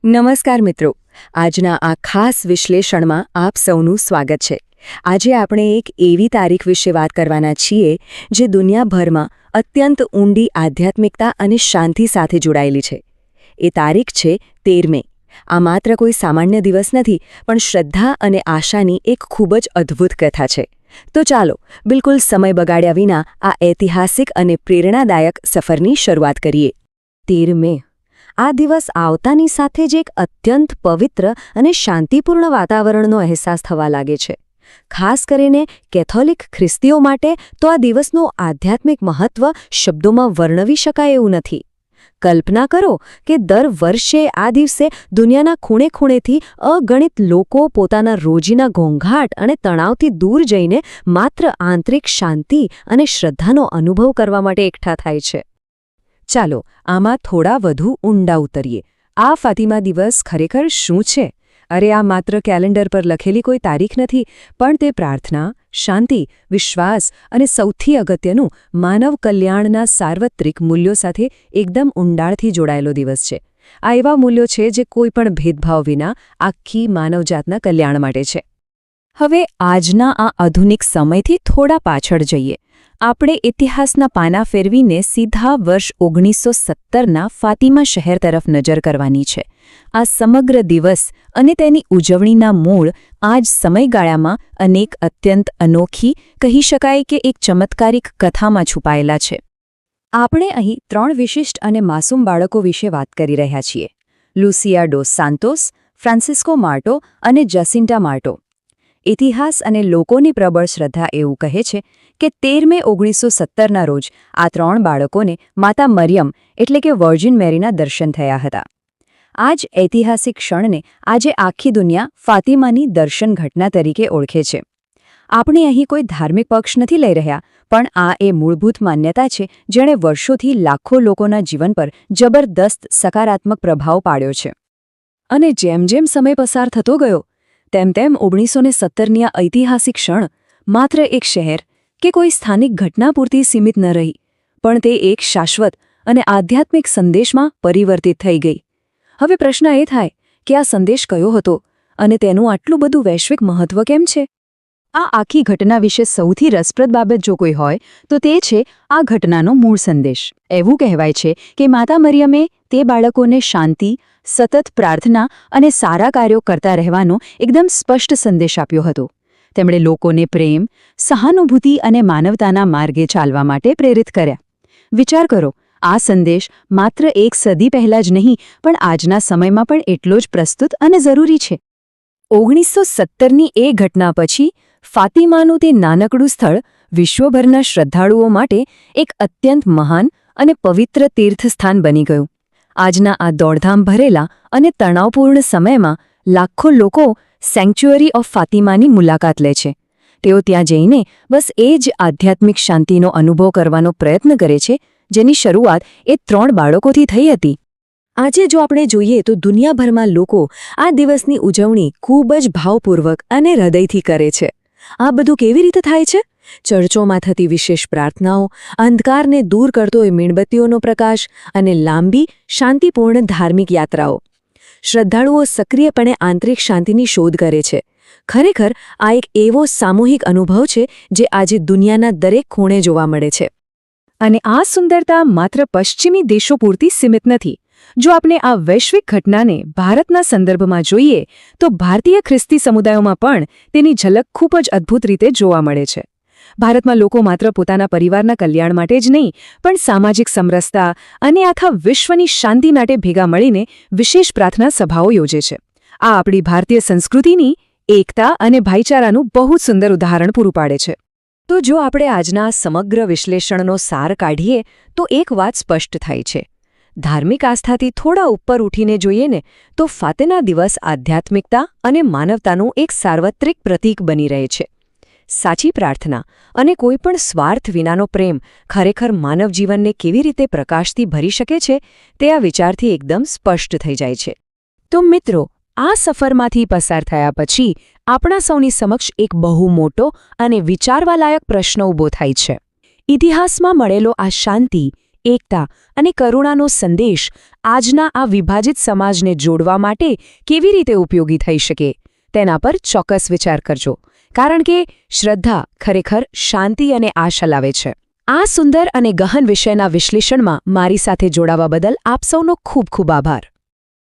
નમસ્કાર મિત્રો, આજના આ ખાસ વિશ્લેષણમાં આપ સૌનું સ્વાગત છે। આજે આપણે એક એવી તારીખ વિશે વાત કરવાના છીએ જે દુનિયાભરમાં અત્યંત ઊંડી આધ્યાત્મિકતા અને શાંતિ સાથે જોડાયેલી છે। એ તારીખ છે 13 મે। આ માત્ર કોઈ સામાન્ય દિવસ નથી, પણ શ્રદ્ધા અને આશાની એક ખૂબ જ અદ્ભુત કથા છે। તો ચાલો બિલકુલ સમય બગાડ્યા વિના આ ઐતિહાસિક અને પ્રેરણાદાયક સફરની શરૂઆત કરીએ। 13 મે આ દિવસ આવતાની સાથે જ એક અત્યંત પવિત્ર અને શાંતિપૂર્ણ વાતાવરણનો અહેસાસ થવા લાગે છે। ખાસ કરીને કેથોલિક ખ્રિસ્તીઓ માટે તો આ દિવસનું આધ્યાત્મિક મહત્વ શબ્દોમાં વર્ણવી શકાય એવું નથી। કલ્પના કરો કે દર વર્ષે આ દિવસે દુનિયાના ખૂણે ખૂણેથી અગણિત લોકો પોતાના રોજીના ઘોંઘાટ અને તણાવથી દૂર જઈને માત્ર આંતરિક શાંતિ અને શ્રદ્ધાનો અનુભવ કરવા માટે એકઠા થાય છે। ચાલો આમાં થોડા વધુ ઊંડા ઉતરીએ। આ ફાતિમા દિવસ ખરેખર શું છે? અરે, આ માત્ર કેલેન્ડર પર લખેલી કોઈ તારીખ નથી, પણ તે પ્રાર્થના, શાંતિ, વિશ્વાસ અને સૌથી અગત્યનું માનવ કલ્યાણના સાર્વત્રિક મૂલ્યો સાથે એકદમ ઊંડાણથી જોડાયેલો દિવસ છે। આ એવા મૂલ્યો છે જે કોઈ પણ ભેદભાવ વિના આખી માનવજાતના કલ્યાણ માટે છે। હવે આજના આ આધુનિક સમયથી થોડા પાછળ જઈએ। આપણે ઇતિહાસના પાના ફેરવીને સીધા વર્ષ 1917ના ફાતિમા શહેર તરફ નજર કરવાની છે। આ સમગ્ર દિવસ અને તેની ઉજવણીના મૂળ આ જ સમયગાળામાં અનેક અત્યંત અનોખી, કહી શકાય કે એક ચમત્કારિક કથામાં છુપાયેલા છે। આપણે અહીં 3 વિશિષ્ટ અને માસૂમ બાળકો વિશે વાત કરી રહ્યા છીએ: લુસિયા ડોસ સાન્તોસ, ફ્રાન્સિસ્કો માર્ટો અને જસિન્ટા માર્ટો। ઇતિહાસ અને લોકોની પ્રબળ શ્રદ્ધા એવું કહે છે કે 13 મે 1917ના રોજ આ 3 બાળકોને માતા મરિયમ એટલે કે વર્જિન મેરીના દર્શન થયા હતા। આ જ ઐતિહાસિક ક્ષણને આજે આખી દુનિયા ફાતિમાની દર્શન ઘટના તરીકે ઓળખે છે। આપણે અહીં કોઈ ધાર્મિક પક્ષ નથી લઈ રહ્યા, પણ આ એ મૂળભૂત માન્યતા છે જેણે વર્ષોથી લાખો લોકોના જીવન પર જબરદસ્ત સકારાત્મક પ્રભાવ પાડ્યો છે। અને જેમ જેમ સમય પસાર થતો ગયો તેમ તેમ 1917ની આ ઐતિહાસિક ક્ષણ માત્ર એક શહેર કે કોઈ સ્થાનિક ઘટના પૂરતી સીમિત ન રહી, પણ તે એક શાશ્વત અને આધ્યાત્મિક સંદેશમાં પરિવર્તિત થઈ ગઈ। હવે પ્રશ્ન એ થાય કે આ સંદેશ કયો હતો અને તેનું આટલું બધું વૈશ્વિક મહત્વ કેમ છે? આ આખી ઘટના વિશે સૌથી રસપ્રદ બાબત જો કોઈ હોય તો તે છે આ ઘટનાનો મૂળ સંદેશ। એવું કહેવાય છે કે માતા મરિયમે તે બાળકોને શાંતિ, સતત પ્રાર્થના અને સારા કાર્યો કરતા રહેવાનો એકદમ સ્પષ્ટ સંદેશ આપ્યો હતો। તેમણે લોકોને પ્રેમ, સહાનુભૂતિ અને માનવતાના માર્ગે ચાલવા માટે પ્રેરિત કર્યા। વિચાર કરો, આ સંદેશ માત્ર એક સદી પહેલાં જ નહીં, પણ આજના સમયમાં પણ એટલો જ પ્રસ્તુત અને જરૂરી છે। 1917ની એ ઘટના પછી ફાતિમાનું તે નાનકડું સ્થળ વિશ્વભરના શ્રદ્ધાળુઓ માટે એક અત્યંત મહાન અને પવિત્ર તીર્થસ્થાન બની ગયું। આજના આ દોડધામ ભરેલા અને તણાવપૂર્ણ સમયમાં લાખો લોકો સેન્ચ્યુઅરી ઓફ ફાતિમાની મુલાકાત લે છે। તેઓ ત્યાં જઈને બસ એ જ આધ્યાત્મિક શાંતિનો અનુભવ કરવાનો પ્રયત્ન કરે છે જેની શરૂઆત એ 3 બાળકોથી થઈ હતી। આજે જો આપણે જોઈએ તો દુનિયાભરમાં લોકો આ દિવસની ઉજવણી ખૂબ જ ભાવપૂર્વક અને હૃદયથી કરે છે। આ બધું કેવી રીતે થાય છે? ચર્ચોમાં થતી વિશેષ પ્રાર્થનાઓ, અંધકારને દૂર કરતો એ મીણબત્તીઓનો પ્રકાશ અને લાંબી, શાંતિપૂર્ણ ધાર્મિક યાત્રાઓ। શ્રદ્ધાળુઓ સક્રિયપણે આંતરિક શાંતિની શોધ કરે છે। ખરેખર આ એક એવો સામૂહિક અનુભવ છે જે આજે દુનિયાના દરેક ખૂણે જોવા મળે છે। અને આ સુંદરતા માત્ર પશ્ચિમી દેશો પૂરતી સીમિત નથી। જો આપણે આ વૈશ્વિક ઘટનાને ભારતના સંદર્ભમાં જોઈએ તો ભારતીય ખ્રિસ્તી સમુદાયોમાં પણ તેની ઝલક ખૂબ જ અદ્ભુત રીતે જોવા મળે છે। ભારતમાં લોકો માત્ર પોતાના પરિવારના કલ્યાણ માટે જ નહીં, પણ સામાજિક સમરસતા અને આખા વિશ્વની શાંતિ માટે ભેગા મળીને વિશેષ પ્રાર્થના સભાઓ યોજે છે। આ આપણી ભારતીય સંસ્કૃતિની એકતા અને ભાઈચારાનું બહુ સુંદર ઉદાહરણ પૂરું પાડે છે। તો જો આપણે આજના સમગ્ર વિશ્લેષણનો સાર કાઢીએ તો એક વાત સ્પષ્ટ થાય છે: ધાર્મિક આસ્થાથી થોડા ઉપર ઉઠીને જોઈએ ને તો ફાતિમા દિવસ આધ્યાત્મિકતા અને માનવતાનું એક સાર્વત્રિક પ્રતીક બની રહે છે। સાચી પ્રાર્થના અને કોઈપણ સ્વાર્થ વિનાનો પ્રેમ ખરેખર માનવ જીવનને કેવી રીતે પ્રકાશથી ભરી શકે છે તે આ વિચારથી એકદમ સ્પષ્ટ થઈ જાય છે। તો મિત્રો, આ સફરમાંથી પસાર થયા પછી આપણા સૌની સમક્ષ એક બહુ મોટો અને વિચારવાલાયક પ્રશ્ન ઊભો થાય છે। ઇતિહાસમાં મળેલો આ શાંતિ, એકતા અને કરુણાનો સંદેશ આજના આ વિભાજિત સમાજને જોડવા માટે કેવી રીતે ઉપયોગી થઈ શકે તેના પર ચોક્કસ વિચાર કરજો, કારણ કે શ્રદ્ધા ખરેખર શાંતિ અને આશા લાવે છે. આ સુંદર અને ગહન વિષયના વિશ્લેષણમાં મારી સાથે જોડાવા બદલ આપ સૌનો ખૂબ ખૂબ આભાર.